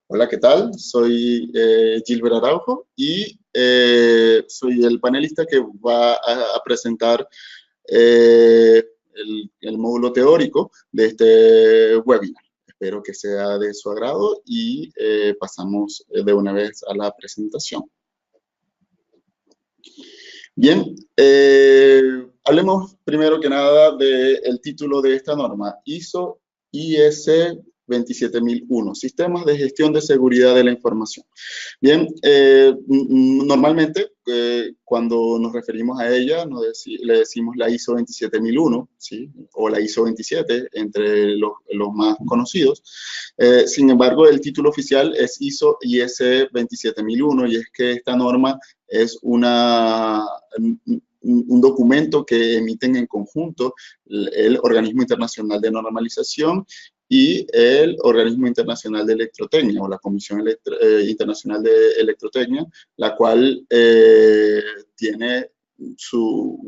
Hola, ¿qué tal? Soy Gilbert Araujo y soy el panelista que va a presentar el módulo teórico de este webinar. Espero que sea de su agrado y pasamos de una vez a la presentación. Bien, hablemos primero que nada del título de esta norma, ISO IS 27001, Sistemas de Gestión de Seguridad de la Información. Bien, normalmente cuando nos referimos a ella le decimos la ISO 27001, ¿sí? O la ISO 27, entre los más conocidos. Sin embargo, el título oficial es ISO IS 27001 y es que esta norma es un documento que emiten en conjunto el Organismo Internacional de Normalización y el Organismo Internacional de Electrotecnia, o la Comisión Internacional de Electrotecnia, la cual tiene su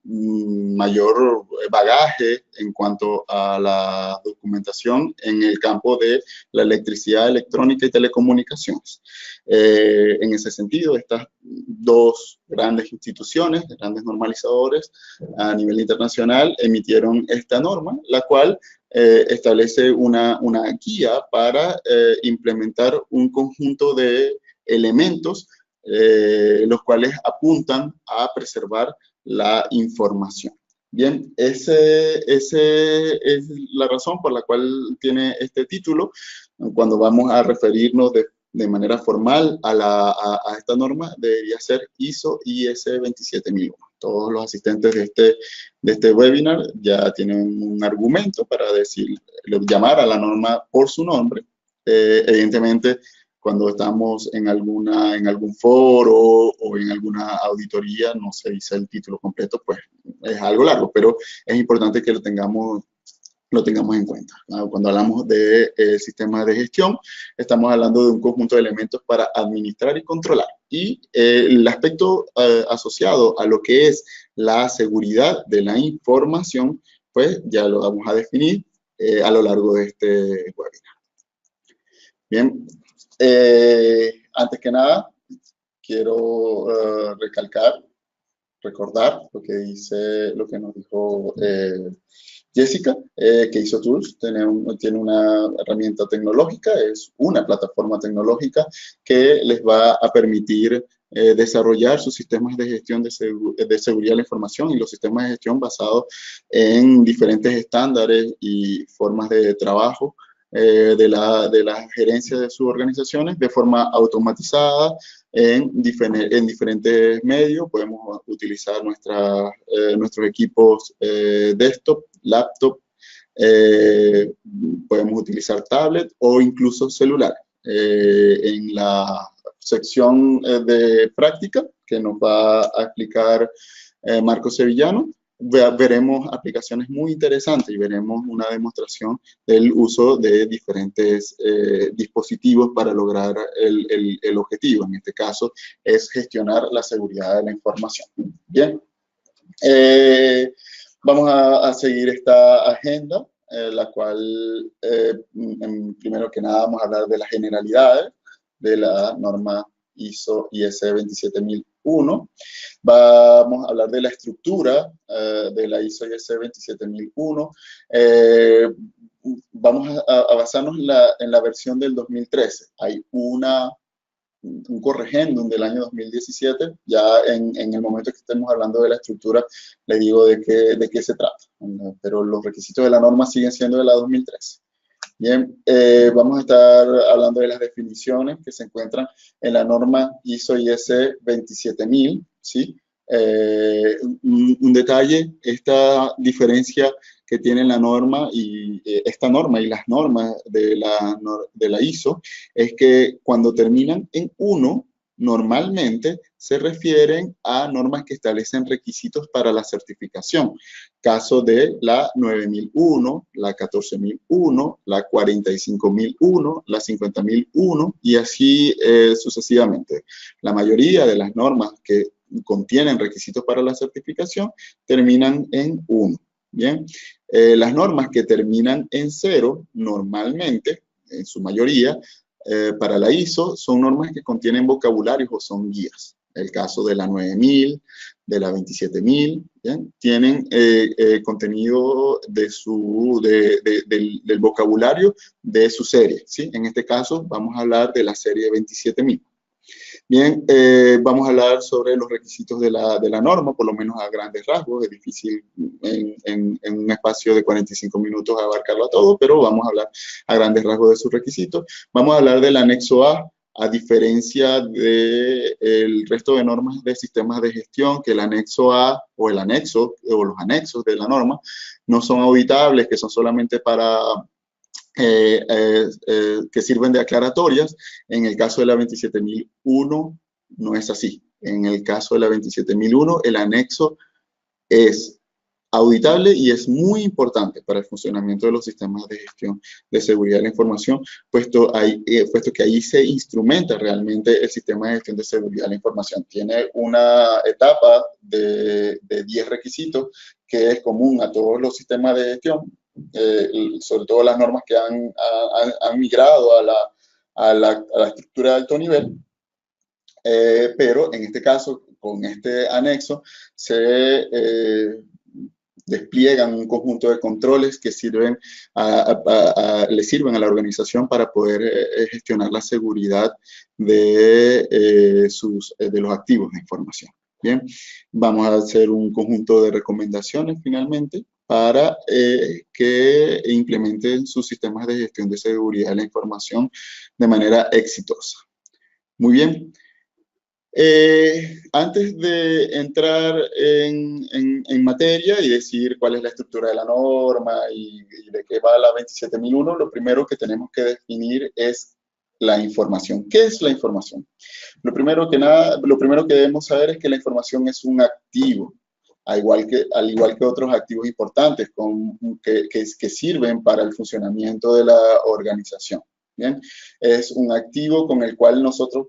mayor bagaje en cuanto a la documentación en el campo de la electricidad, electrónica y telecomunicaciones. En ese sentido, estas dos grandes instituciones, grandes normalizadores a nivel internacional, emitieron esta norma, la cual establece una guía para implementar un conjunto de elementos los cuales apuntan a preservar la información. Bien, esa es la razón por la cual tiene este título. Cuando vamos a referirnos de manera formal a esta norma, debería ser ISO IS 27001. Todos los asistentes de este webinar ya tienen un argumento para llamar a la norma por su nombre. Evidentemente, cuando estamos en algún foro o en alguna auditoría, no se dice el título completo, pues es algo largo, pero es importante que lo tengamos en cuenta. Cuando hablamos de sistemas de gestión, estamos hablando de un conjunto de elementos para administrar y controlar. Y el aspecto asociado a lo que es la seguridad de la información, pues ya lo vamos a definir a lo largo de este webinar. Bien, antes que nada, quiero recordar lo que nos dijo Jessica, que hizo Tools, tiene una herramienta tecnológica, es una plataforma tecnológica que les va a permitir desarrollar sus sistemas de gestión de seguridad de la información y los sistemas de gestión basados en diferentes estándares y formas de trabajo de la gerencia de sus organizaciones de forma automatizada en diferentes medios. Podemos utilizar nuestros equipos desktop, laptop, podemos utilizar tablet o incluso celular. En la sección de práctica que nos va a explicar Marco Sevillano, veremos aplicaciones muy interesantes y veremos una demostración del uso de diferentes dispositivos para lograr el objetivo. En este caso es gestionar la seguridad de la información. Bien, vamos a seguir esta agenda, la cual primero que nada vamos a hablar de las generalidades de la norma ISO IS 27001. Vamos a hablar de la estructura de la ISO IS 27001. Vamos a basarnos en la versión del 2013. Hay un corregendum del año 2017. Ya en el momento que estemos hablando de la estructura, le digo de qué se trata. Pero los requisitos de la norma siguen siendo de la 2013. Bien, vamos a estar hablando de las definiciones que se encuentran en la norma ISO IS 27000, ¿sí? Un detalle, esta diferencia que tiene la norma y esta norma y las normas de la ISO es que cuando terminan en 1, normalmente se refieren a normas que establecen requisitos para la certificación. Caso de la 9001, la 14001, la 45001, la 50001 y así sucesivamente. La mayoría de las normas que contienen requisitos para la certificación terminan en 1. Bien, las normas que terminan en 0 normalmente, en su mayoría, para la ISO son normas que contienen vocabularios o son guías. El caso de la 9000, de la 27000, ¿bien? Tienen contenido del vocabulario de su serie, ¿sí? En este caso vamos a hablar de la serie 27000. Bien, vamos a hablar sobre los requisitos de la norma, por lo menos a grandes rasgos. Es difícil en un espacio de 45 minutos abarcarlo a todo, pero vamos a hablar a grandes rasgos de sus requisitos. Vamos a hablar del anexo A diferencia del resto de normas de sistemas de gestión, que el anexo A o el anexo o los anexos de la norma no son auditables, que son solamente para que sirven de aclaratorias. En el caso de la 27001 no es así. En el caso de la 27001 el anexo es auditable y es muy importante para el funcionamiento de los sistemas de gestión de seguridad de la información, puesto que ahí se instrumenta realmente el sistema de gestión de seguridad de la información. Tiene una etapa de 10 requisitos que es común a todos los sistemas de gestión, sobre todo las normas que han migrado a la estructura de alto nivel, pero en este caso, con este anexo, se despliegan un conjunto de controles que le sirven a la organización para poder gestionar la seguridad de los activos de información. Bien, vamos a hacer un conjunto de recomendaciones finalmente para que implementen sus sistemas de gestión de seguridad de la información de manera exitosa. Muy bien. Antes de entrar en materia y decir cuál es la estructura de la norma y de qué va la 27001, lo primero que tenemos que definir es la información. ¿Qué es la información? Lo primero que debemos saber es que la información es un activo, al igual que otros activos importantes que sirven para el funcionamiento de la organización. ¿Bien? Es un activo con el cual nosotros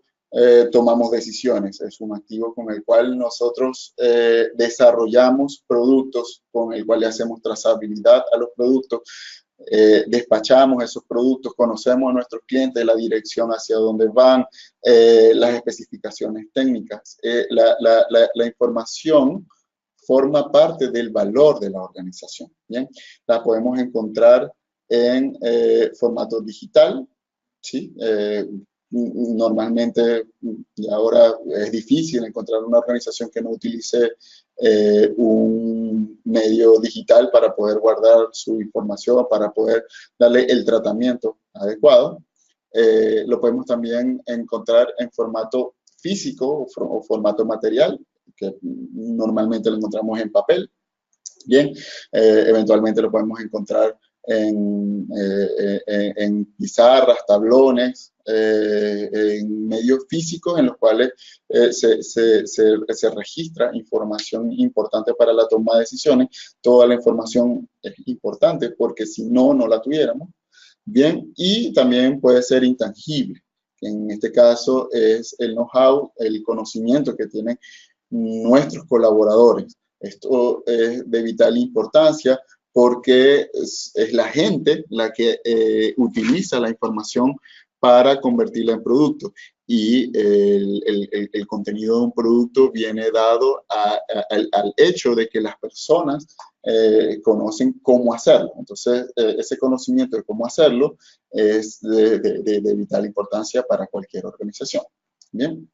tomamos decisiones, es un activo con el cual nosotros desarrollamos productos, con el cual le hacemos trazabilidad a los productos, despachamos esos productos, conocemos a nuestros clientes, la dirección hacia dónde van, las especificaciones técnicas. La información forma parte del valor de la organización. ¿Bien? La podemos encontrar en formato digital, ¿sí? Normalmente, y ahora es difícil encontrar una organización que no utilice un medio digital para poder guardar su información, para poder darle el tratamiento adecuado. Lo podemos también encontrar en formato físico o formato material, que normalmente lo encontramos en papel. Bien, eventualmente lo podemos encontrar en pizarras, tablones, en medios físicos en los cuales se registra información importante para la toma de decisiones. Toda la información es importante porque si no, no la tuviéramos. Bien, y también puede ser intangible. En este caso es el know-how, el conocimiento que tienen nuestros colaboradores. Esto es de vital importancia porque es la gente la que utiliza la información para convertirla en producto. Y el contenido de un producto viene dado al hecho de que las personas conocen cómo hacerlo. Entonces, ese conocimiento de cómo hacerlo es de vital importancia para cualquier organización. Bien.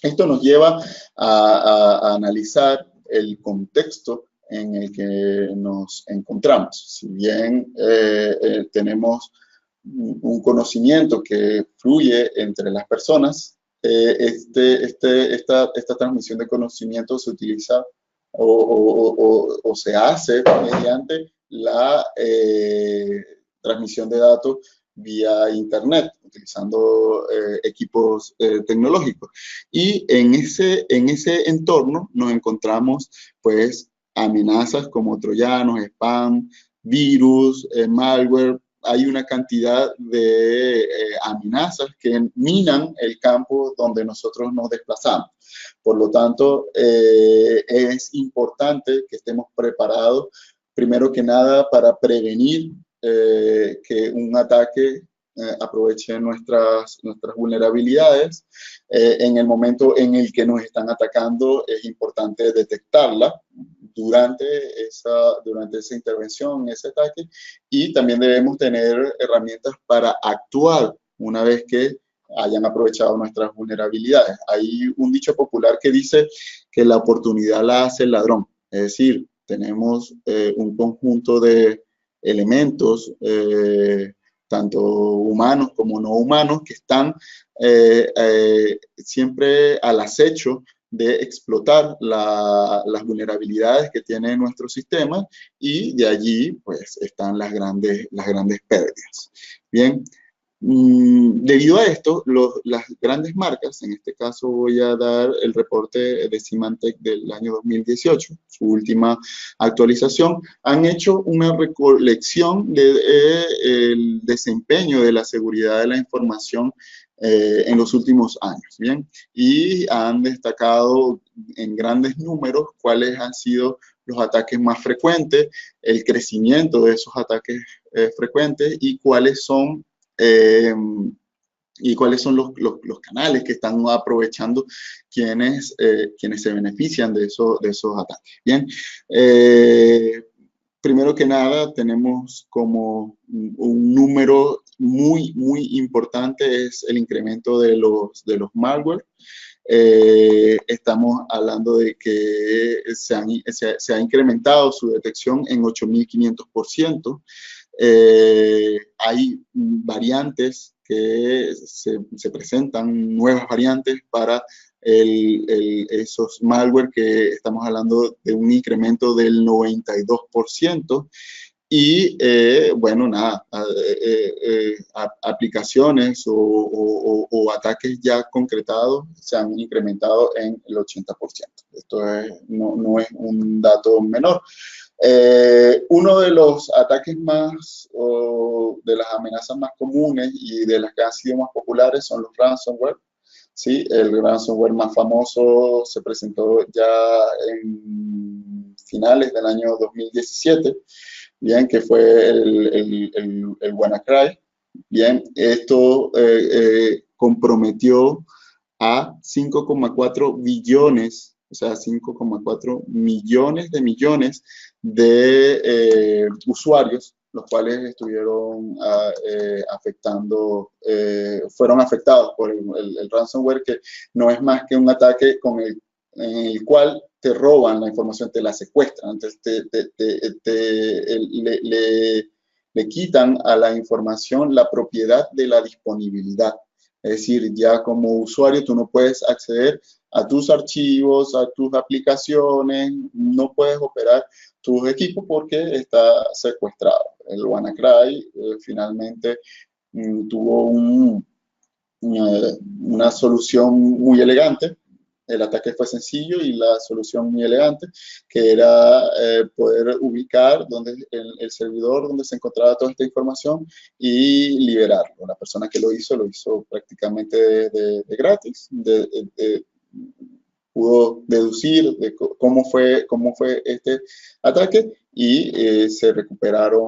Esto nos lleva a analizar el contexto en el que nos encontramos. Si bien tenemos un conocimiento que fluye entre las personas, esta transmisión de conocimiento se utiliza o se hace mediante la transmisión de datos vía internet, utilizando equipos tecnológicos. Y en ese entorno nos encontramos, pues, amenazas como troyanos, spam, virus, malware. Hay una cantidad de amenazas que minan el campo donde nosotros nos desplazamos. Por lo tanto, es importante que estemos preparados, primero que nada, para prevenir que un ataque aproveche nuestras vulnerabilidades. En el momento en el que nos están atacando, es importante detectarla durante esa intervención, ese ataque, y también debemos tener herramientas para actuar una vez que hayan aprovechado nuestras vulnerabilidades. Hay un dicho popular que dice que la oportunidad la hace el ladrón. Es decir, tenemos un conjunto de elementos, tanto humanos como no humanos, que están siempre al acecho de explotar las vulnerabilidades que tiene nuestro sistema, y de allí pues están las grandes pérdidas. Bien. Debido a esto, las grandes marcas, en este caso voy a dar el reporte de Symantec del año 2018, su última actualización, han hecho una recolección del desempeño de la seguridad de la información en los últimos años, ¿bien? Y han destacado en grandes números cuáles han sido los ataques más frecuentes, el crecimiento de esos ataques frecuentes, y cuáles son los canales que están aprovechando quienes se benefician de esos ataques. Bien, primero que nada, tenemos como un número muy importante, es el incremento de los malware. Estamos hablando de que se ha incrementado su detección en 8.500%. Hay variantes que se presentan, nuevas variantes para esos malware, que estamos hablando de un incremento del 92%. Y bueno, nada, aplicaciones o ataques ya concretados se han incrementado en el 80%. Esto no es un dato menor. Uno de los ataques de las amenazas más comunes y de las que han sido más populares son los ransomware. Sí, el ransomware más famoso se presentó ya en finales del año 2017, bien, que fue el WannaCry. Bien, esto comprometió a 5,4 billones, o sea, 5,4 millones de usuarios, los cuales estuvieron fueron afectados por el ransomware, que no es más que un ataque en el cual te roban la información, te la secuestran, le quitan a la información la propiedad de la disponibilidad. Es decir, ya como usuario tú no puedes acceder a tus archivos, a tus aplicaciones, no puedes operar tus equipos porque está secuestrado. El WannaCry finalmente tuvo una solución muy elegante. El ataque fue sencillo y la solución muy elegante, que era poder ubicar el servidor donde se encontraba toda esta información y liberarlo. La persona que lo hizo prácticamente de gratis, pudo deducir de cómo fue este ataque, y se recuperó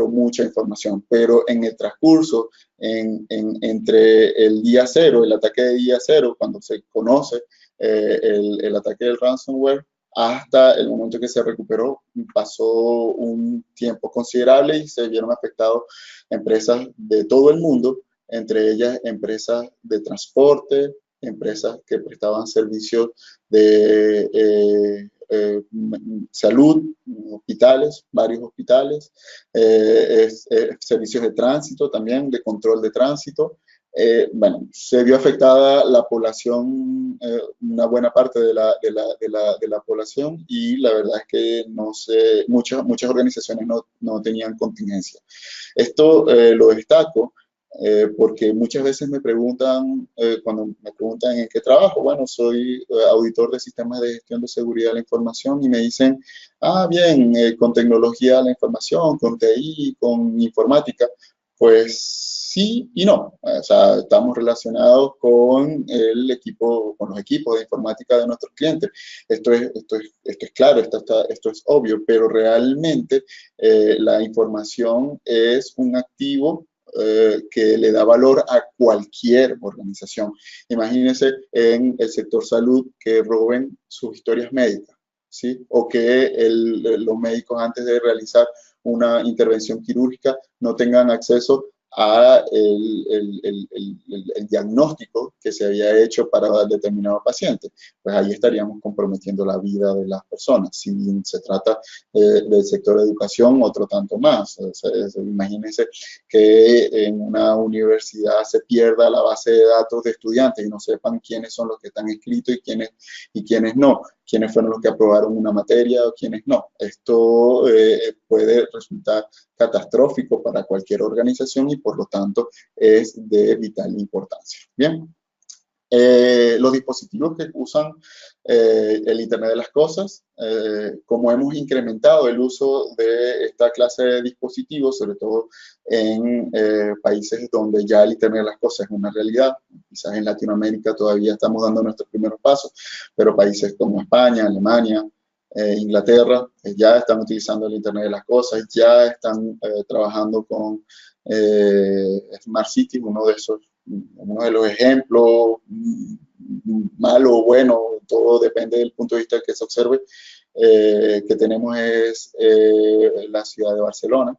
mucha información. Pero en el transcurso, entre el día cero, el ataque de día cero, cuando se conoce el ataque del ransomware, hasta el momento que se recuperó, pasó un tiempo considerable y se vieron afectados empresas de todo el mundo, entre ellas empresas de transporte, empresas que prestaban servicios de salud, hospitales, varios hospitales, servicios de tránsito también, de control de tránsito. Bueno, se vio afectada la población, una buena parte de la población, y la verdad es que muchas organizaciones no tenían contingencia. Esto lo destaco porque muchas veces me preguntan, cuando me preguntan en qué trabajo, bueno, soy auditor de sistemas de gestión de seguridad de la información, y me dicen, bien, con tecnología de la información, con TI, con informática. Pues sí y no. O sea, estamos relacionados con los equipos de informática de nuestros clientes. Esto es claro, esto es obvio, pero realmente la información es un activo que le da valor a cualquier organización. Imagínense en el sector salud que roben sus historias médicas, ¿sí? O que los médicos antes de realizar una intervención quirúrgica no tengan acceso a el diagnóstico que se había hecho para determinado paciente. Pues ahí estaríamos comprometiendo la vida de las personas. Si se trata del sector de educación, otro tanto más. Imagínense que en una universidad se pierda la base de datos de estudiantes y no sepan quiénes son los que están inscritos y quiénes no, quiénes fueron los que aprobaron una materia o quiénes no. Esto puede resultar catastrófico para cualquier organización y por lo tanto es de vital importancia. Bien. Los dispositivos que usan el Internet de las Cosas, como hemos incrementado el uso de esta clase de dispositivos, sobre todo en países donde ya el Internet de las Cosas es una realidad, quizás en Latinoamérica todavía estamos dando nuestros primeros pasos, pero países como España, Alemania, Inglaterra, ya están utilizando el Internet de las Cosas, ya están trabajando con Smart City, uno de los ejemplos, malo o bueno, todo depende del punto de vista que se observe, que tenemos es la ciudad de Barcelona.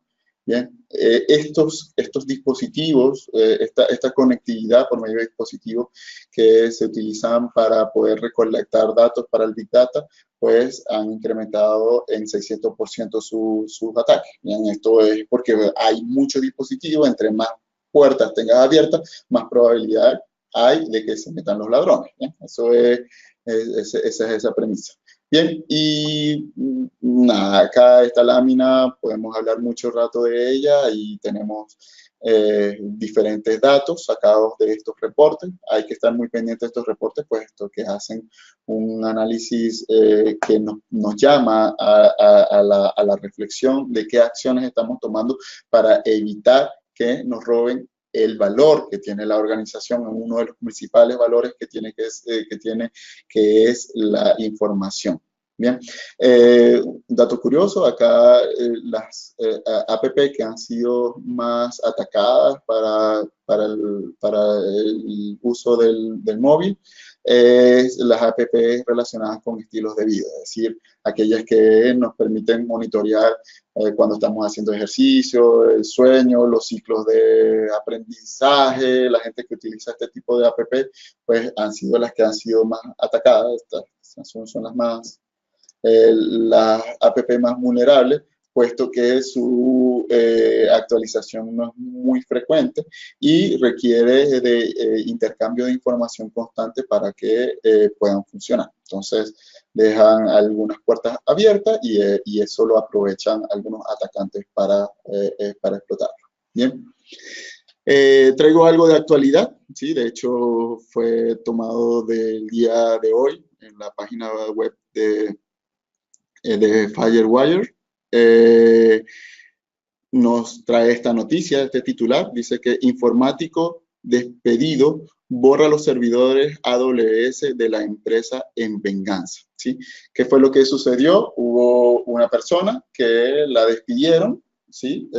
Bien, estos dispositivos, esta conectividad por medio de dispositivos que se utilizan para poder recolectar datos para el Big Data, pues han incrementado en 600% sus ataques. Bien, esto es porque hay muchos dispositivos, entre más puertas tengas abiertas, más probabilidad hay de que se metan los ladrones. ¿Bien? Eso esa es esa premisa. Bien, y nada, acá esta lámina, podemos hablar mucho rato de ella y tenemos diferentes datos sacados de estos reportes. Hay que estar muy pendientes de estos reportes, puesto que hacen un análisis que nos llama a la reflexión de qué acciones estamos tomando para evitar que nos roben el valor que tiene la organización, uno de los principales valores que tiene, que es la información. Bien, un dato curioso, acá las APP que han sido más atacadas para el uso del móvil, las APP relacionadas con estilos de vida, es decir, aquellas que nos permiten monitorear cuando estamos haciendo ejercicio, el sueño, los ciclos de aprendizaje. La gente que utiliza este tipo de APP, pues han sido las que han sido más atacadas. Estas son las APP más vulnerables, puesto que su actualización no es muy frecuente y requiere de intercambio de información constante para que puedan funcionar. Entonces, dejan algunas puertas abiertas y eso lo aprovechan algunos atacantes para explotarlo. Bien. Traigo algo de actualidad, ¿sí? De hecho, fue tomado del día de hoy en la página web de Firewire. Nos trae esta noticia, este titular, dice que informático despedido borra los servidores AWS de la empresa en venganza, ¿sí? ¿Qué fue lo que sucedió? Hubo una persona que la despidieron, ¿sí?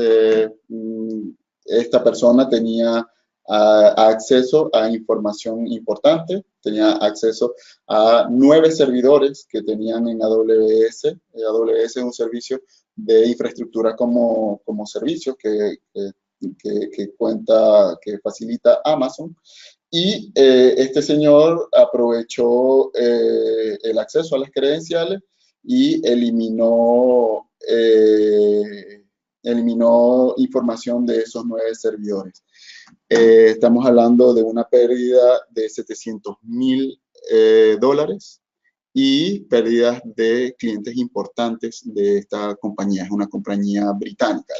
Esta persona tenía acceso a información importante, tenía acceso a 9 servidores que tenían en AWS. AWS es un servicio de infraestructura como servicio que facilita Amazon. Y este señor aprovechó el acceso a las credenciales y eliminó información de esos 9 servidores. Estamos hablando de una pérdida de $700,000 y pérdidas de clientes importantes de esta compañía. Es una compañía británica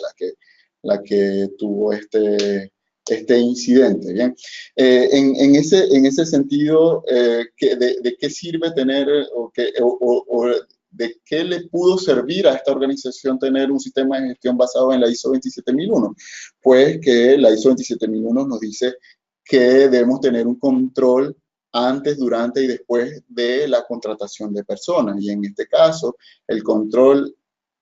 la que tuvo este incidente. Bien, en ese sentido, ¿de qué sirve tener o de qué le pudo servir a esta organización tener un sistema de gestión basado en la ISO 27001? Pues que la ISO 27001 nos dice que debemos tener un control antes, durante y después de la contratación de personas. Y en este caso, el control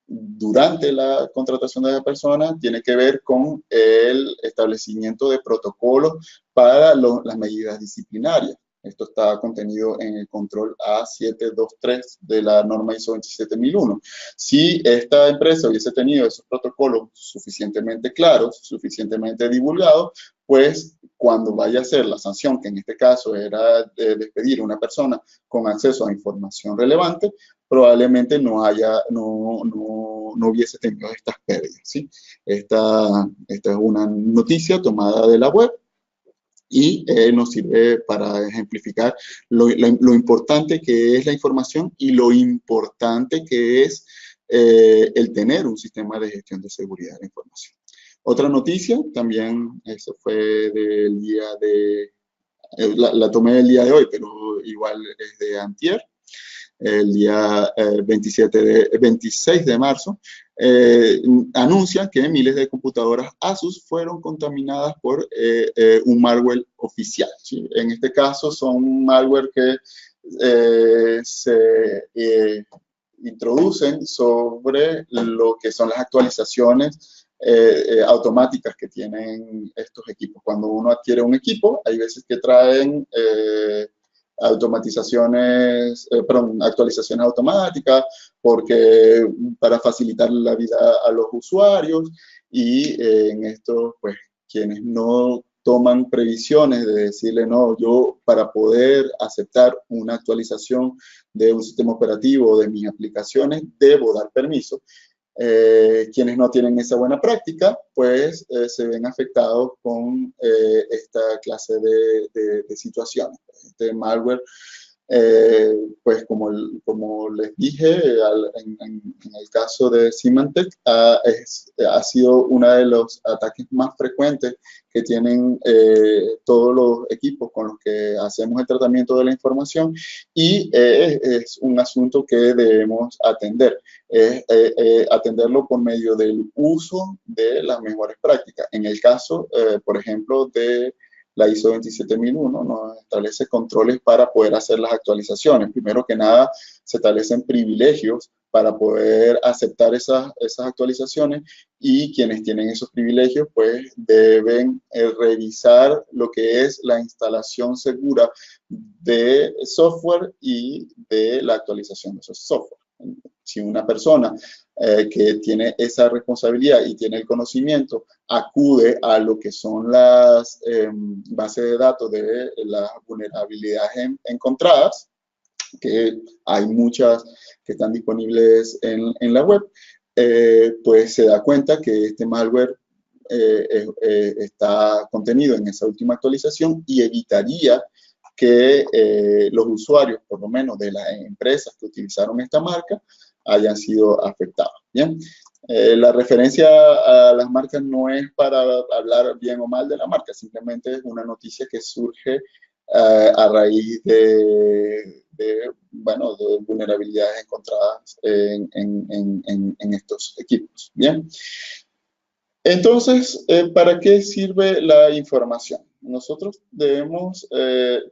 durante la contratación de la persona tiene que ver con el establecimiento de protocolos para las medidas disciplinarias. Esto está contenido en el control A723 de la norma ISO 27001. Si esta empresa hubiese tenido esos protocolos suficientemente claros, suficientemente divulgados, pues cuando vaya a ser la sanción, que en este caso era despedir a una persona con acceso a información relevante, probablemente no hubiese tenido estas pérdidas, ¿sí? Esta es una noticia tomada de la web y nos sirve para ejemplificar lo importante que es la información y lo importante que es el tener un sistema de gestión de seguridad de la información. Otra noticia, también, eso fue del día de, la tomé el día de hoy, pero igual es de antier, el día 26 de marzo, anuncian que miles de computadoras Asus fueron contaminadas por un malware oficial, ¿sí? En este caso son malware que se introducen sobre lo que son las actualizaciones automáticas que tienen estos equipos. Cuando uno adquiere un equipo, hay veces que traen actualizaciones automáticas porque para facilitar la vida a los usuarios y en esto, pues, quienes no toman previsiones de decirle, no, yo para poder aceptar una actualización de un sistema operativo de mis aplicaciones, debo dar permiso. Quienes no tienen esa buena práctica, pues se ven afectados con esta clase de situaciones. Este malware, pues como les dije, en el caso de Symantec, ha sido uno de los ataques más frecuentes que tienen todos los equipos con los que hacemos el tratamiento de la información y es un asunto que debemos atender. Atenderlo por medio del uso de las mejores prácticas. En el caso, por ejemplo, de la ISO 27001 nos establece controles para poder hacer las actualizaciones. Primero que nada, se establecen privilegios para poder aceptar esas actualizaciones y quienes tienen esos privilegios pues deben revisar lo que es la instalación segura de software y de la actualización de esos software. Si una persona que tiene esa responsabilidad y tiene el conocimiento acude a lo que son las bases de datos de las vulnerabilidades encontradas, que hay muchas que están disponibles en la web, pues se da cuenta que este malware está contenido en esa última actualización y evitaría que los usuarios, por lo menos de las empresas que utilizaron esta marca, hayan sido afectados. Bien, la referencia a las marcas no es para hablar bien o mal de la marca, simplemente es una noticia que surge a raíz de vulnerabilidades encontradas en estos equipos. Bien. Entonces, ¿para qué sirve la información? Nosotros debemos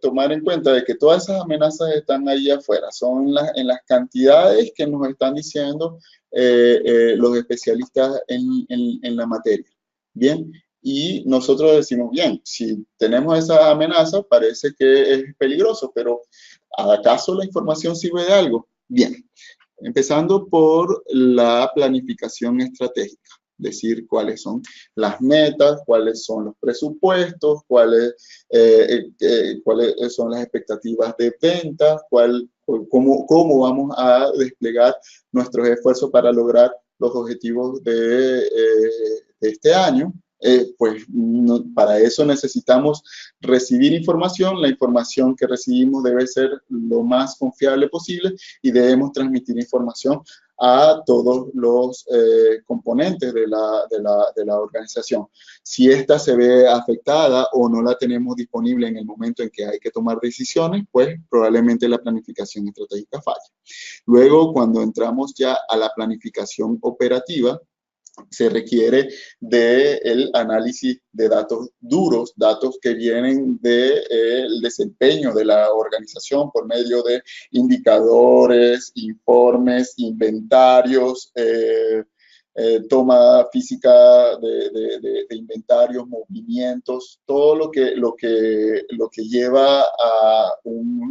tomar en cuenta de que todas esas amenazas están ahí afuera, son en las cantidades que nos están diciendo los especialistas en la materia. Bien, y nosotros decimos, bien, si tenemos esa amenaza, parece que es peligroso, pero ¿acaso la información sirve de algo? Bien, empezando por la planificación estratégica. Decir cuáles son las metas, cuáles son los presupuestos, cuáles son las expectativas de ventas, cómo vamos a desplegar nuestros esfuerzos para lograr los objetivos de este año. Para eso necesitamos recibir información. La información que recibimos debe ser lo más confiable posible y debemos transmitir información a todos los componentes de la organización. Si esta se ve afectada o no la tenemos disponible en el momento en que hay que tomar decisiones, pues probablemente la planificación estratégica falle. Luego, cuando entramos ya a la planificación operativa, se requiere del análisis de datos duros, datos que vienen del desempeño de la organización por medio de indicadores, informes, inventarios, toma física de inventarios, movimientos, todo lo que lleva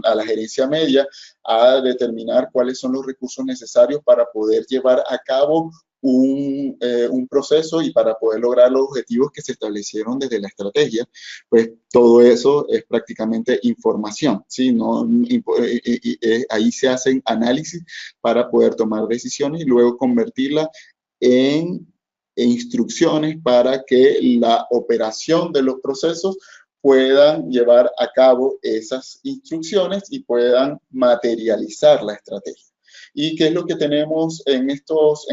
a la gerencia media a determinar cuáles son los recursos necesarios para poder llevar a cabo un proceso y para poder lograr los objetivos que se establecieron desde la estrategia. Pues todo eso es prácticamente información, ¿sí? No, ahí se hacen análisis para poder tomar decisiones y luego convertirla en instrucciones para que la operación de los procesos puedan llevar a cabo esas instrucciones y puedan materializar la estrategia. ¿Y qué es lo que tenemos en estos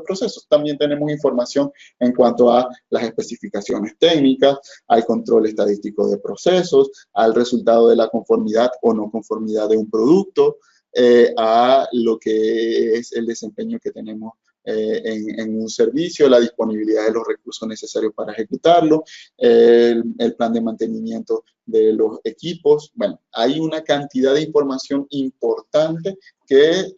procesos? También tenemos información en cuanto a las especificaciones técnicas, al control estadístico de procesos, al resultado de la conformidad o no conformidad de un producto, a lo que es el desempeño que tenemos en un servicio, la disponibilidad de los recursos necesarios para ejecutarlo, el plan de mantenimiento de los equipos. Bueno, hay una cantidad de información importante que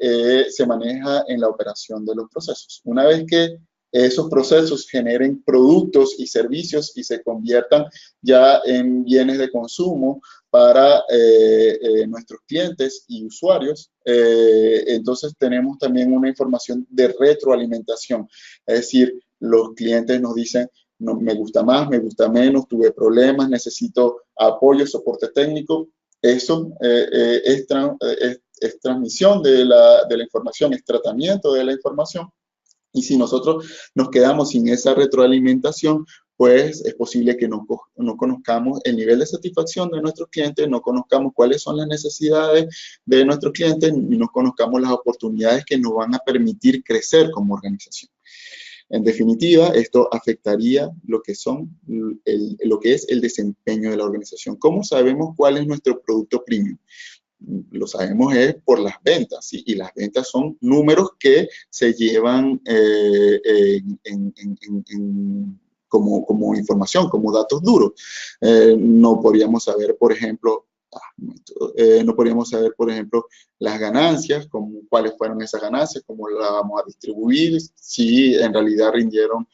se maneja en la operación de los procesos. Una vez que esos procesos generen productos y servicios y se conviertan ya en bienes de consumo para nuestros clientes y usuarios, entonces tenemos también una información de retroalimentación. Es decir, los clientes nos dicen, no, me gusta más, me gusta menos, tuve problemas, necesito apoyo, soporte técnico. Eso es transmisión de la información, es tratamiento de la información. Y si nosotros nos quedamos sin esa retroalimentación, pues es posible que no conozcamos el nivel de satisfacción de nuestros clientes, no conozcamos cuáles son las necesidades de nuestros clientes, ni no conozcamos las oportunidades que nos van a permitir crecer como organización. En definitiva, esto afectaría lo que es el desempeño de la organización. ¿Cómo sabemos cuál es nuestro producto premium? Lo sabemos es por las ventas, ¿sí? Y las ventas son números que se llevan como información, como datos duros. No podríamos saber, por ejemplo, las ganancias, cuáles fueron esas ganancias, cómo las vamos a distribuir, si en realidad rindieron,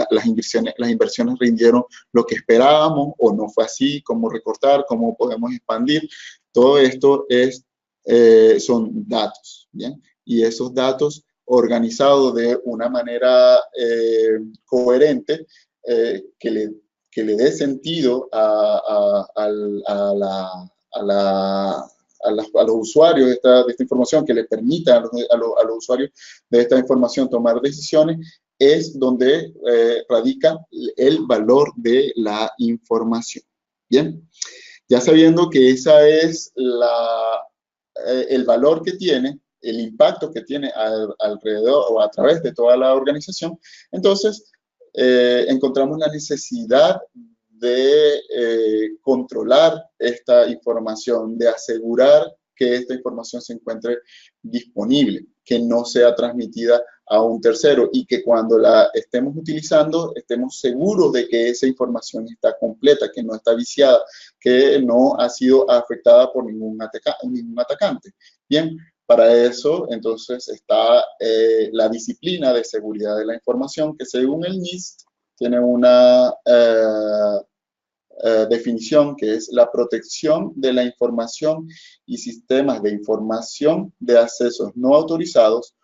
las inversiones rindieron lo que esperábamos o no fue así, cómo recortar, cómo podemos expandir. Todo esto son datos, ¿bien? Y esos datos organizados de una manera coherente que le dé sentido a los usuarios de esta información, que le permita a los usuarios de esta información tomar decisiones, es donde radica el valor de la información. Bien, ya sabiendo que esa es el valor que tiene, el impacto que tiene alrededor o a través de toda la organización, entonces encontramos la necesidad de controlar esta información, de asegurar que esta información se encuentre disponible, que no sea transmitida a un tercero y que cuando la estemos utilizando estemos seguros de que esa información está completa, que no está viciada, que no ha sido afectada por ningún atacante. Bien, para eso entonces está la disciplina de seguridad de la información, que según el NIST tiene una definición, que es la protección de la información y sistemas de información de accesos no autorizados,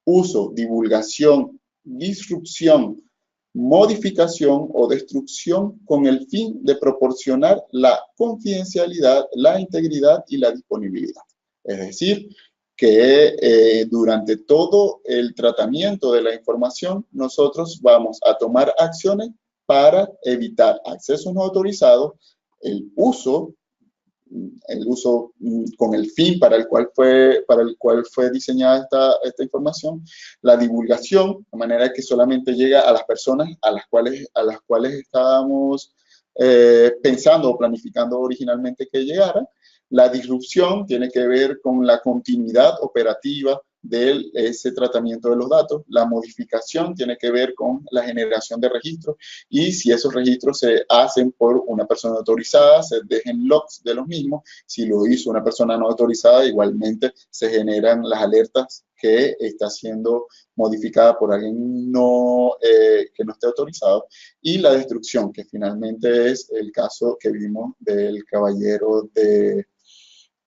uso, divulgación, disrupción, modificación o destrucción con el fin de proporcionar la confidencialidad, la integridad y la disponibilidad. Es decir, que durante todo el tratamiento de la información nosotros vamos a tomar acciones para evitar accesos no autorizados, el uso con el fin para el cual fue diseñada esta información, la divulgación, de manera que solamente llega a las personas a las cuales estábamos pensando o planificando originalmente que llegara. La disrupción tiene que ver con la continuidad operativa de ese tratamiento de los datos. La modificación tiene que ver con la generación de registros y si esos registros se hacen por una persona autorizada, se dejen logs de los mismos. Si lo hizo una persona no autorizada, igualmente se generan las alertas que está siendo modificada por alguien que no esté autorizado, y la destrucción, que finalmente es el caso que vimos del caballero de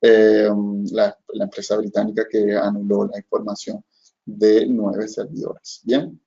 la empresa británica que anuló la información de 9 servidores. Bien,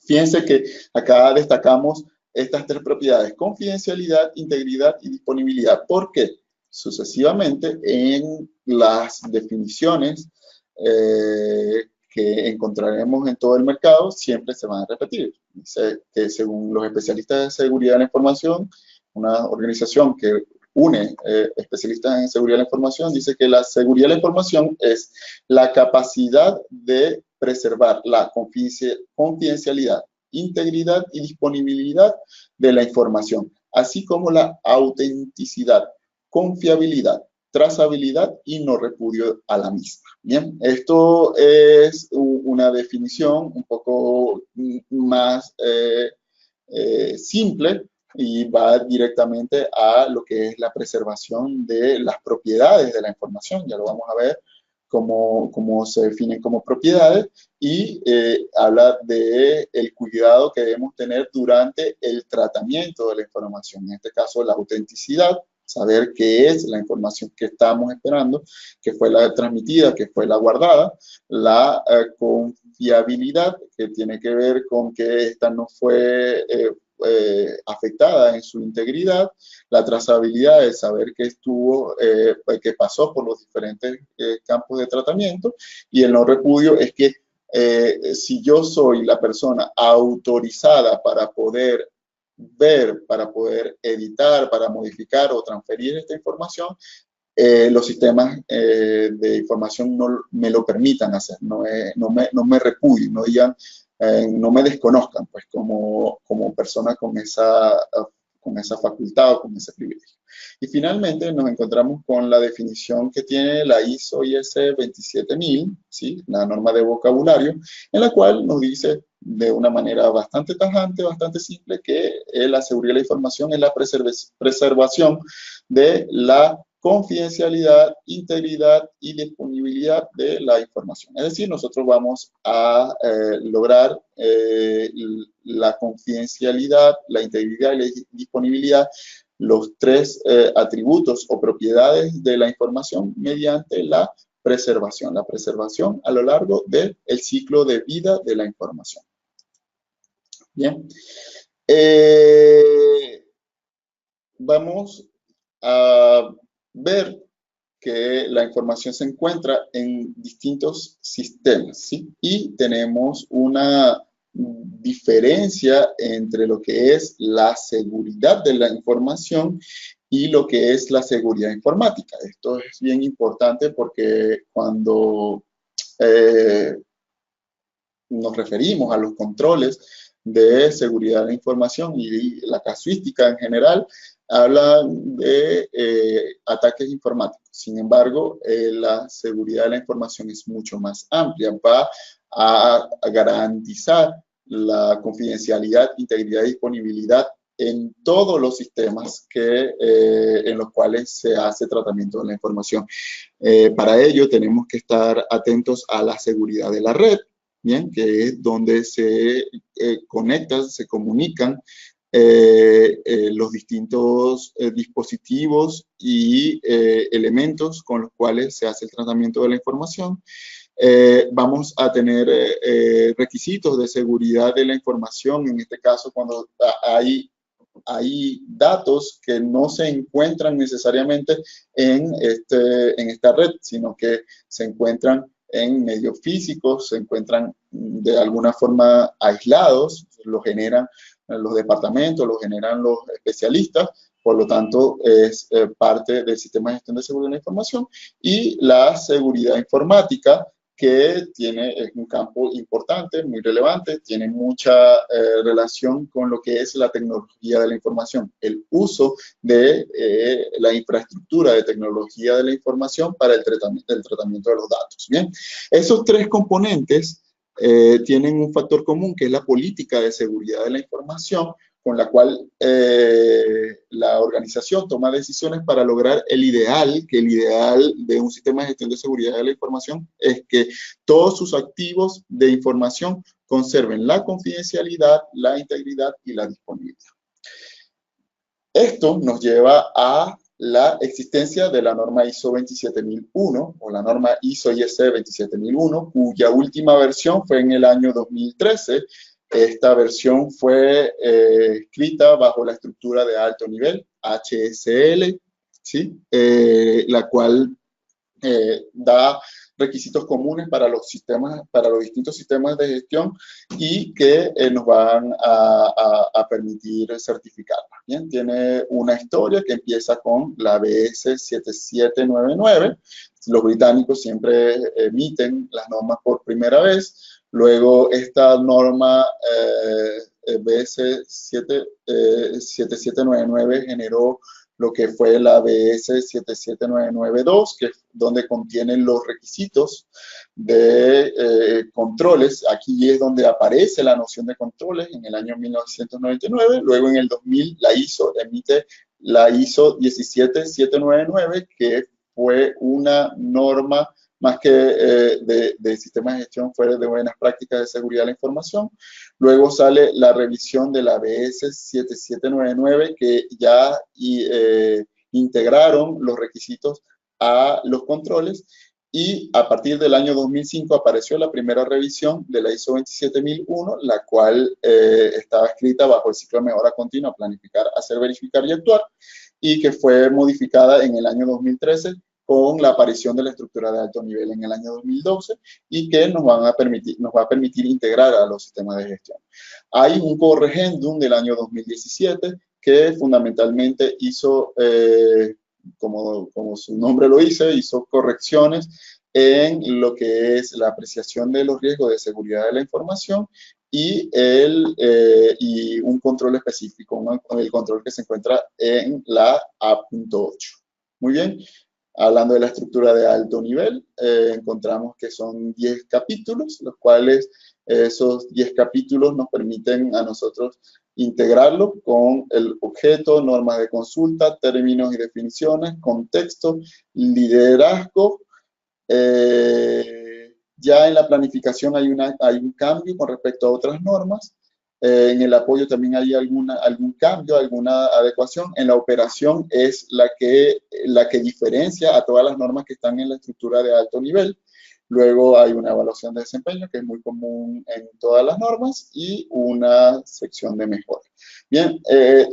fíjense que acá destacamos estas 3 propiedades: confidencialidad, integridad y disponibilidad. ¿Por qué? Sucesivamente en las definiciones que encontraremos en todo el mercado siempre se van a repetir. Dice que según los especialistas de seguridad de la información, una organización que une especialistas en seguridad de la información, dice que la seguridad de la información es la capacidad de preservar la confidencialidad, integridad y disponibilidad de la información, así como la autenticidad, confiabilidad, trazabilidad y no repudio a la misma. Bien, esto es una definición un poco más simple y va directamente a lo que es la preservación de las propiedades de la información. Ya lo vamos a ver cómo se definen como propiedades, y habla de el cuidado que debemos tener durante el tratamiento de la información. En este caso, la autenticidad, saber qué es la información que estamos esperando, que fue la transmitida, que fue la guardada. La confiabilidad, que tiene que ver con que esta no fue afectada en su integridad. La trazabilidad, de saber que estuvo, que pasó por los diferentes campos de tratamiento. Y el no repudio es que si yo soy la persona autorizada para poder ver, para poder editar, para modificar o transferir esta información, los sistemas de información no me lo permitan hacer, no me repudien, no digan, no me desconozcan, pues, como persona con esa facultad o con ese privilegio. Y finalmente nos encontramos con la definición que tiene la ISO IS 27000, ¿sí? La norma de vocabulario, en la cual nos dice de una manera bastante tajante, bastante simple, que la seguridad de la información es la preservación de la confidencialidad, integridad y disponibilidad de la información. Es decir, nosotros vamos a lograr la confidencialidad, la integridad y la disponibilidad, los 3 atributos o propiedades de la información, mediante la preservación a lo largo del ciclo de vida de la información. Bien. Vamos a ver que la información se encuentra en distintos sistemas, ¿sí? Y tenemos una diferencia entre lo que es la seguridad de la información y lo que es la seguridad informática. Esto es bien importante porque cuando nos referimos a los controles de seguridad de la información y la casuística en general, hablan de ataques informáticos. Sin embargo, la seguridad de la información es mucho más amplia. Va a garantizar la confidencialidad, integridad y disponibilidad en todos los sistemas en los cuales se hace tratamiento de la información. Para ello tenemos que estar atentos a la seguridad de la red, bien, que es donde se conectan, se comunican los distintos dispositivos y elementos con los cuales se hace el tratamiento de la información. Vamos a tener requisitos de seguridad de la información, en este caso cuando hay datos que no se encuentran necesariamente en esta red, sino que se encuentran en medios físicos, se encuentran de alguna forma aislados, los generan los departamentos, los generan los especialistas, por lo tanto es parte del sistema de gestión de seguridad de la información. Y la seguridad informática que es un campo importante, muy relevante, tiene mucha relación con lo que es la tecnología de la información, el uso de la infraestructura de tecnología de la información para el tratamiento de los datos. Bien, esos tres componentes tienen un factor común, que es la política de seguridad de la información, con la cual la organización toma decisiones para lograr el ideal, que el ideal de un sistema de gestión de seguridad de la información es que todos sus activos de información conserven la confidencialidad, la integridad y la disponibilidad. Esto nos lleva a la existencia de la norma ISO 27001 o la norma ISO/IEC 27001, cuya última versión fue en el año 2013. Esta versión fue escrita bajo la estructura de alto nivel, HSL, ¿sí? La cual da requisitos comunes para los sistemas, para los distintos sistemas de gestión y que nos van a permitir certificarla. Bien, tiene una historia que empieza con la BS 7799. Los británicos siempre emiten las normas por primera vez. Luego esta norma BS 7799 generó lo que fue la BS 77992, que es donde contienen los requisitos de controles. Aquí es donde aparece la noción de controles en el año 1999. Luego en el 2000 la ISO emite la ISO 17799, que fue una norma más que de sistemas de gestión, fue de buenas prácticas de seguridad de la información. Luego sale la revisión de la BS 7799, que ya integraron los requisitos a los controles, y a partir del año 2005 apareció la primera revisión de la ISO 27001, la cual estaba escrita bajo el ciclo de mejora continua, planificar, hacer, verificar y actuar, y que fue modificada en el año 2013 con la aparición de la estructura de alto nivel en el año 2012 y que nos va a permitir integrar a los sistemas de gestión. Hay un corregendum del año 2017 que fundamentalmente hizo, como su nombre lo dice, hizo correcciones en lo que es la apreciación de los riesgos de seguridad de la información y un control específico, el control que se encuentra en la A.8. Muy bien. Hablando de la estructura de alto nivel, encontramos que son 10 capítulos, los cuales esos 10 capítulos nos permiten a nosotros integrarlo con el objeto, normas de consulta, términos y definiciones, contexto, liderazgo. Ya en la planificación hay un cambio con respecto a otras normas. En el apoyo también hay algún cambio, alguna adecuación. En la operación es la que diferencia a todas las normas que están en la estructura de alto nivel. Luego hay una evaluación de desempeño, que es muy común en todas las normas, y una sección de mejora. Bien,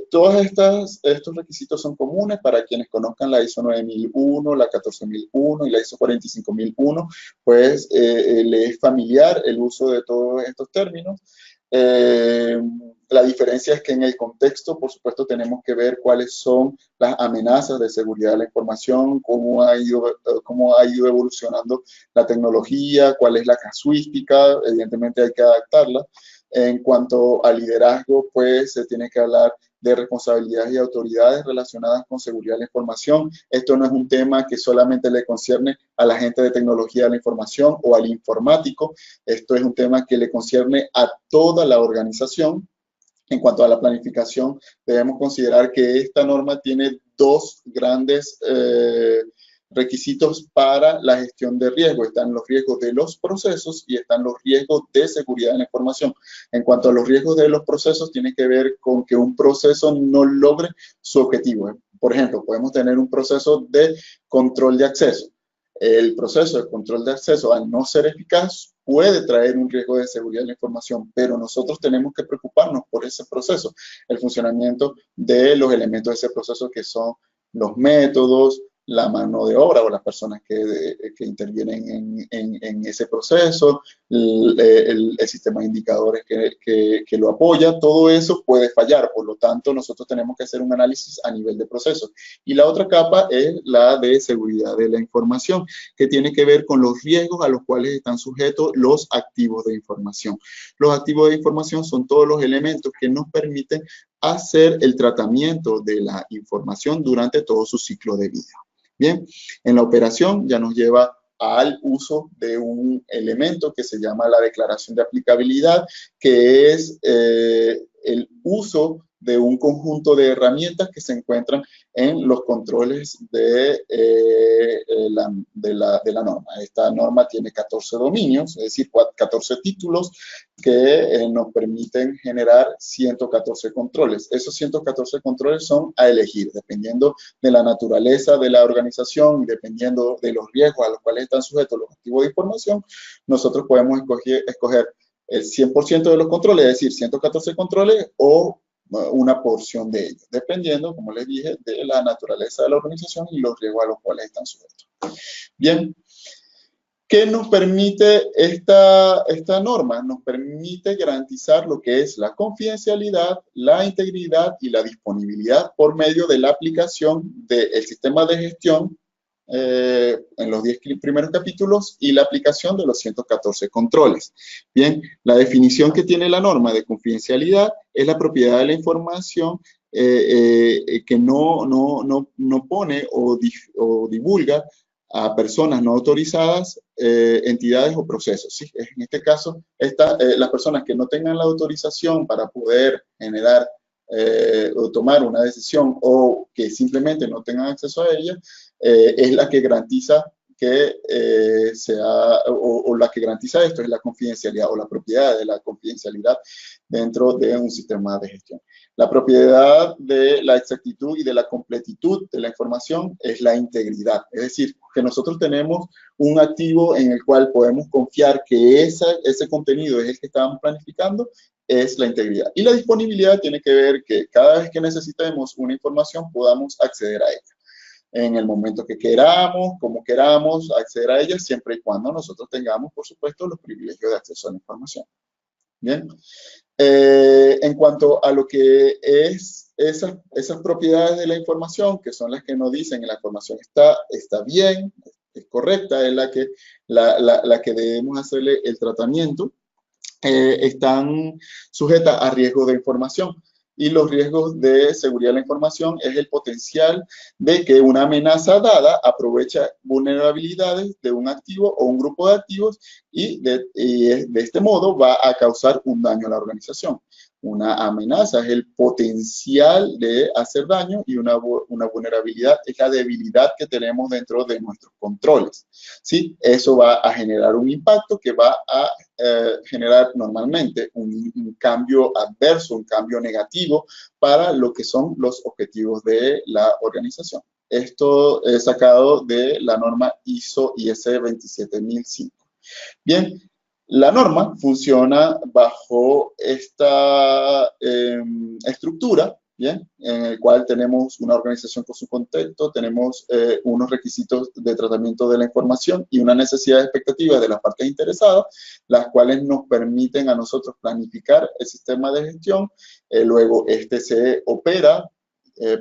todos estos requisitos son comunes para quienes conozcan la ISO 9001, la 14001 y la ISO 45001, pues le es familiar el uso de todos estos términos. La diferencia es que en el contexto, por supuesto, tenemos que ver cuáles son las amenazas de seguridad de la información, cómo ha ido evolucionando la tecnología, cuál es la casuística, evidentemente hay que adaptarla. En cuanto al liderazgo, pues se tiene que hablar de responsabilidades y autoridades relacionadas con seguridad de la información. Esto no es un tema que solamente le concierne a la gente de tecnología de la información o al informático. Esto es un tema que le concierne a toda la organización. En cuanto a la planificación, debemos considerar que esta norma tiene dos grandes requisitos para la gestión de riesgo. Están los riesgos de los procesos y están los riesgos de seguridad de la información. En cuanto a los riesgos de los procesos, tiene que ver con que un proceso no logre su objetivo. Por ejemplo, podemos tener un proceso de control de acceso. El proceso de control de acceso, al no ser eficaz, puede traer un riesgo de seguridad de la información, pero nosotros tenemos que preocuparnos por ese proceso, el funcionamiento de los elementos de ese proceso, que son los métodos, la mano de obra o las personas que intervienen en ese proceso, el sistema de indicadores que lo apoya, todo eso puede fallar. Por lo tanto, nosotros tenemos que hacer un análisis a nivel de procesos. Y la otra capa es la de seguridad de la información, que tiene que ver con los riesgos a los cuales están sujetos los activos de información. Los activos de información son todos los elementos que nos permiten hacer el tratamiento de la información durante todo su ciclo de vida. Bien, en la operación ya nos lleva al uso de un elemento que se llama la declaración de aplicabilidad, que es el uso de un conjunto de herramientas que se encuentran en los controles de la norma. Esta norma tiene 14 dominios, es decir, 14 títulos que nos permiten generar 114 controles. Esos 114 controles son a elegir, dependiendo de la naturaleza de la organización y dependiendo de los riesgos a los cuales están sujetos los activos de información, nosotros podemos escoger el 100% de los controles, es decir, 114 controles o una porción de ellos, dependiendo, como les dije, de la naturaleza de la organización y los riesgos a los cuales están sujetos. Bien, ¿qué nos permite esta norma? Nos permite garantizar lo que es la confidencialidad, la integridad y la disponibilidad por medio de la aplicación del sistema de gestión en los 10 primeros capítulos y la aplicación de los 114 controles. Bien, la definición que tiene la norma de confidencialidad es la propiedad de la información que no pone o divulga a personas no autorizadas, entidades o procesos. ¿Sí? En este caso, las personas que no tengan la autorización para poder generar o tomar una decisión o que simplemente no tengan acceso a ella, es la que garantiza que la que garantiza esto es la confidencialidad o la propiedad de la confidencialidad dentro de un sistema de gestión. La propiedad de la exactitud y de la completitud de la información es la integridad, es decir, que nosotros tenemos un activo en el cual podemos confiar que ese contenido es el que estábamos planificando, es la integridad. Y la disponibilidad tiene que ver que cada vez que necesitemos una información podamos acceder a ella en el momento que queramos, como queramos acceder a ella, siempre y cuando nosotros tengamos, por supuesto, los privilegios de acceso a la información. Bien. En cuanto a lo que es esas propiedades de la información, que son las que nos dicen que la información está bien, es correcta, es la que debemos hacerle el tratamiento, están sujetas a riesgo de información. Y los riesgos de seguridad de la información es el potencial de que una amenaza dada aprovecha vulnerabilidades de un activo o un grupo de activos y de este modo va a causar un daño a la organización. Una amenaza es el potencial de hacer daño y una vulnerabilidad es la debilidad que tenemos dentro de nuestros controles. ¿Sí? Eso va a generar un impacto que va a generar normalmente un cambio adverso, un cambio negativo para lo que son los objetivos de la organización. Esto es sacado de la norma ISO/IEC 27005. Bien, la norma funciona bajo esta estructura, ¿bien? En el cual tenemos una organización con su contexto, tenemos unos requisitos de tratamiento de la información y una necesidad de expectativa de las partes interesadas, las cuales nos permiten a nosotros planificar el sistema de gestión. Luego, este se opera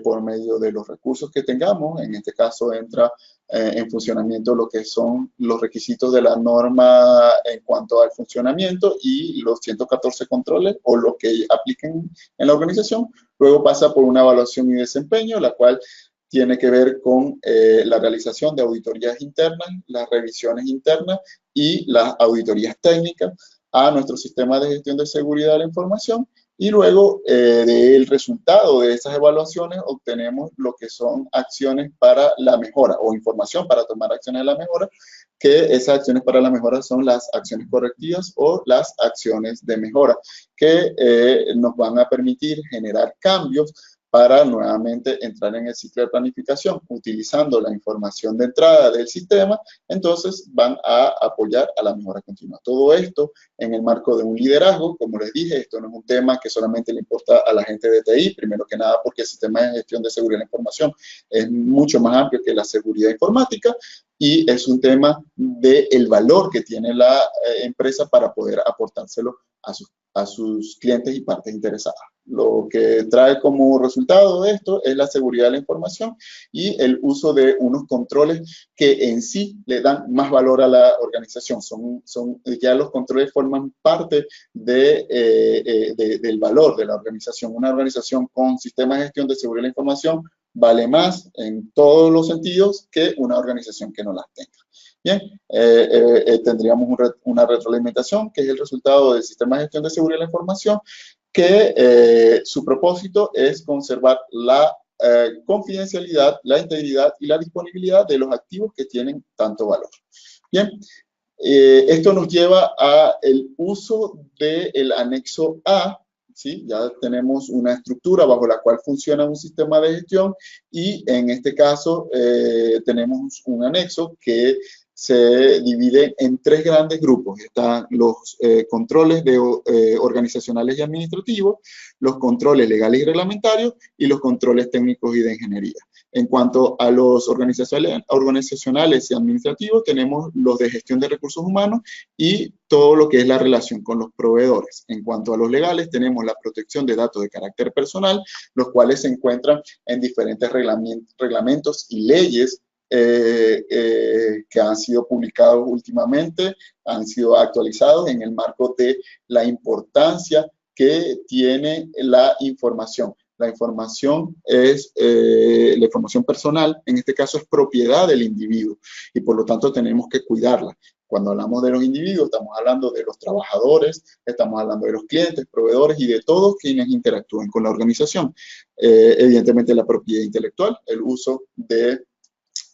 por medio de los recursos que tengamos. En este caso entra en funcionamiento lo que son los requisitos de la norma en cuanto al funcionamiento y los 114 controles o los que apliquen en la organización. Luego pasa por una evaluación y desempeño, la cual tiene que ver con la realización de auditorías internas, las revisiones internas y las auditorías técnicas a nuestro sistema de gestión de seguridad de la información. Y luego del resultado de esas evaluaciones obtenemos lo que son acciones para la mejora o información para tomar acciones de la mejora, que esas acciones para la mejora son las acciones correctivas o las acciones de mejora, que nos van a permitir generar cambios para nuevamente entrar en el ciclo de planificación, utilizando la información de entrada del sistema. Entonces van a apoyar a la mejora continua. Todo esto en el marco de un liderazgo. Como les dije, esto no es un tema que solamente le importa a la gente de TI, primero que nada porque el sistema de gestión de seguridad de la información es mucho más amplio que la seguridad informática, y es un tema del valor que tiene la empresa para poder aportárselo a sus clientes y partes interesadas. Lo que trae como resultado de esto es la seguridad de la información y el uso de unos controles que en sí le dan más valor a la organización. Ya los controles forman parte del valor de la organización. Una organización con sistemas de gestión de seguridad de la información vale más en todos los sentidos que una organización que no las tenga. Bien, tendríamos una retroalimentación, que es el resultado del sistema de gestión de seguridad de la información, que su propósito es conservar la confidencialidad, la integridad y la disponibilidad de los activos que tienen tanto valor. Bien, esto nos lleva al uso del anexo A. ¿Sí? Ya tenemos una estructura bajo la cual funciona un sistema de gestión y en este caso tenemos un anexo que se divide en tres grandes grupos. Están los controles organizacionales y administrativos, los controles legales y reglamentarios y los controles técnicos y de ingeniería. En cuanto a los organizacionales y administrativos, tenemos los de gestión de recursos humanos y todo lo que es la relación con los proveedores. En cuanto a los legales, tenemos la protección de datos de carácter personal, los cuales se encuentran en diferentes reglamentos y leyes que han sido publicados últimamente, han sido actualizados en el marco de la importancia que tiene la información. La información la información personal, en este caso es propiedad del individuo y por lo tanto tenemos que cuidarla. Cuando hablamos de los individuos, estamos hablando de los trabajadores, estamos hablando de los clientes, proveedores y de todos quienes interactúen con la organización. Evidentemente la propiedad intelectual, el uso de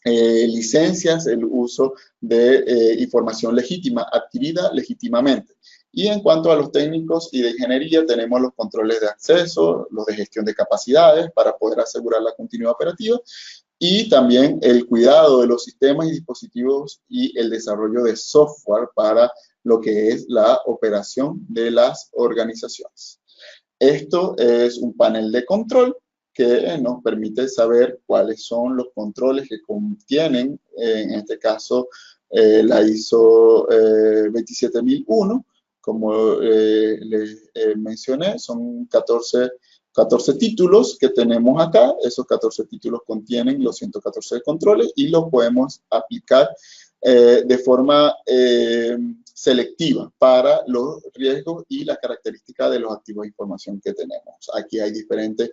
licencias, el uso de información legítima, adquirida legítimamente. Y en cuanto a los técnicos y de ingeniería, tenemos los controles de acceso, los de gestión de capacidades para poder asegurar la continuidad operativa y también el cuidado de los sistemas y dispositivos y el desarrollo de software para lo que es la operación de las organizaciones. Esto es un panel de control que nos permite saber cuáles son los controles que contienen, en este caso, la ISO 27001. Como les mencioné, son 14 títulos que tenemos acá. Esos 14 títulos contienen los 114 controles y los podemos aplicar de forma selectiva para los riesgos y las características de los activos de información que tenemos. Aquí hay diferentes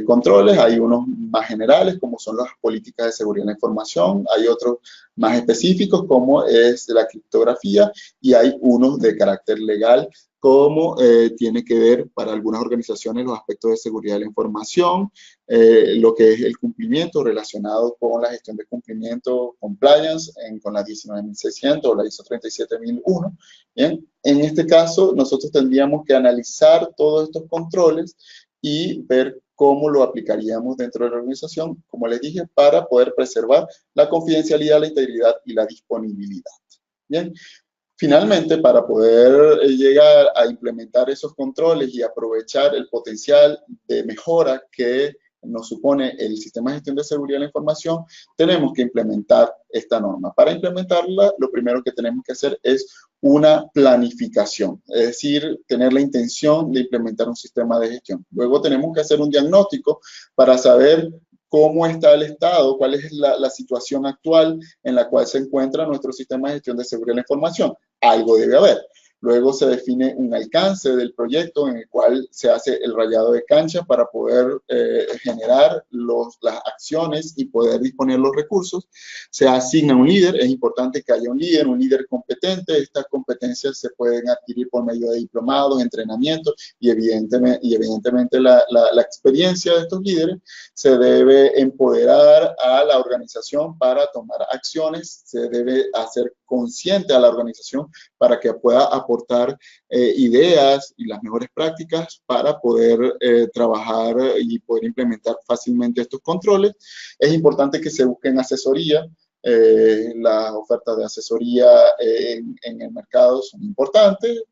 controles, hay unos más generales como son las políticas de seguridad de la información, hay otros más específicos como es la criptografía y hay unos de carácter legal como tiene que ver para algunas organizaciones los aspectos de seguridad de la información, lo que es el cumplimiento relacionado con la gestión de cumplimiento compliance con la 19600 o la ISO 37001. Bien, en este caso nosotros tendríamos que analizar todos estos controles y ver cómo lo aplicaríamos dentro de la organización, como les dije, para poder preservar la confidencialidad, la integridad y la disponibilidad. Bien. Finalmente, para poder llegar a implementar esos controles y aprovechar el potencial de mejora que nos supone el sistema de gestión de seguridad de la información, tenemos que implementar esta norma. Para implementarla, lo primero que tenemos que hacer es una planificación, es decir, tener la intención de implementar un sistema de gestión. Luego tenemos que hacer un diagnóstico para saber cómo está el estado, cuál es la situación actual en la cual se encuentra nuestro sistema de gestión de seguridad de la información. Algo debe haber. Luego se define un alcance del proyecto en el cual se hace el rayado de cancha para poder generar las acciones y poder disponer los recursos. Se asigna un líder, es importante que haya un líder competente. Estas competencias se pueden adquirir por medio de diplomados, entrenamientos y evidentemente la experiencia de estos líderes se debe empoderar a la organización para tomar acciones, se debe hacer consciente a la organización para que pueda aportar ideas y las mejores prácticas para poder trabajar y poder implementar fácilmente estos controles. Es importante que se busquen asesoría. Las ofertas de asesoría en el mercado son importantes,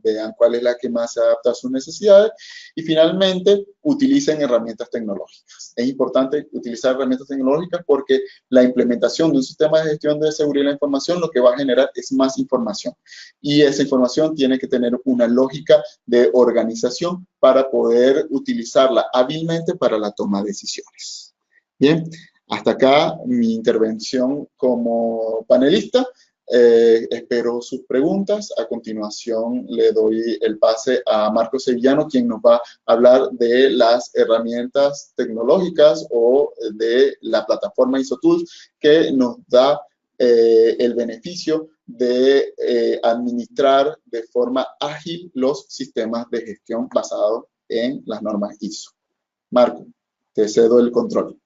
vean cuál es la que más se adapta a sus necesidades y finalmente utilicen herramientas tecnológicas. Es importante utilizar herramientas tecnológicas porque la implementación de un sistema de gestión de seguridad de la información lo que va a generar es más información y esa información tiene que tener una lógica de organización para poder utilizarla hábilmente para la toma de decisiones. Bien. Hasta acá mi intervención como panelista. Espero sus preguntas. A continuación le doy el pase a Marcos Sevillano, quien nos va a hablar de las herramientas tecnológicas o de la plataforma ISO-Tools que nos da el beneficio de administrar de forma ágil los sistemas de gestión basados en las normas ISO. Marco, te cedo el control.